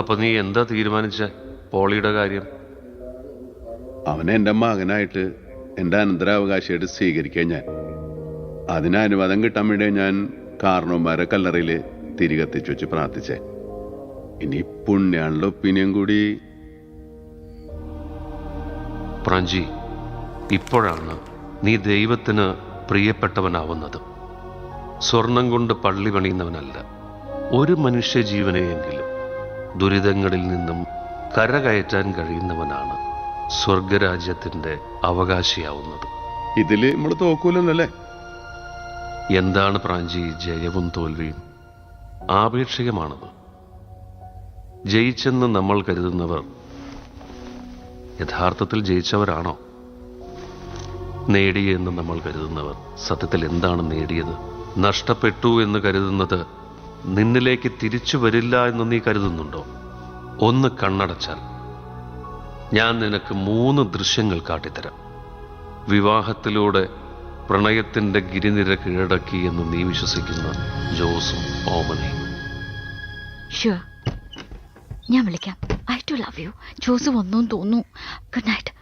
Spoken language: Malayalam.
അപ്പൊ നീ എന്താ തീരുമാനിച്ച പോളിയുടെ കാര്യം? അവനെ എൻ്റെ മകനായിട്ട് എൻ്റെ അനന്തരാവകാശമായിട്ട് സ്വീകരിക്കാൻ ഞാൻ. അതിന് അനുവാദം കിട്ടാൻ വേണ്ടി ഞാൻ കാരണവന്മാരെ കല്ലറയിൽ തിരികെത്തിച്ചു വെച്ച് പ്രാർത്ഥിച്ചേ. ഇനി പുണ്യാളുടെ ഒപ്പീനിയൻ കൂടി. പ്രാഞ്ചി, ഇപ്പോഴാണ് നീ ദൈവത്തിന് പ്രിയപ്പെട്ടവനാവുന്നത്. സ്വർണം കൊണ്ട് പള്ളി പണിയുന്നവനല്ല. ഒരു മനുഷ്യജീവനെയെങ്കിലും ദുരിതങ്ങളിൽ നിന്നും കരകയറ്റാൻ കഴിയുന്നവനാണ് സ്വർഗരാജ്യത്തിന്റെ അവകാശിയാവുന്നത്. ഇതില് നമ്മൾ തോക്കൂലെന്നല്ലേ? എന്താണ് പ്രാഞ്ചി ജയവും തോൽവിയും? ആപേക്ഷികമാണത്. ജയിച്ചെന്ന് നമ്മൾ കരുതുന്നവർ യഥാർത്ഥത്തിൽ ജയിച്ചവരാണോ? നേടിയെന്ന് നമ്മൾ കരുതുന്നവർ സത്യത്തിൽ എന്താണ് നേടിയത്? നഷ്ടപ്പെട്ടു എന്ന് കരുതുന്നത് നിന്നിലേക്ക് തിരിച്ചു വരില്ല എന്ന് നീ കരുതുന്നുണ്ടോ? ഒന്ന് കണ്ണടച്ചാൽ ഞാൻ നിനക്ക് 3 ദൃശ്യങ്ങൾ കാട്ടിത്തരാം. വിവാഹത്തിലൂടെ പ്രണയത്തിന്റെ ഗിരിനിര കീഴടക്കി എന്ന് നീ വിശ്വസിക്കുന്ന ജോസും ഓമനയും. ഞാൻ വിളിക്കാം. I too love you. Jose വന്നു തോന്നുന്നു. Good night.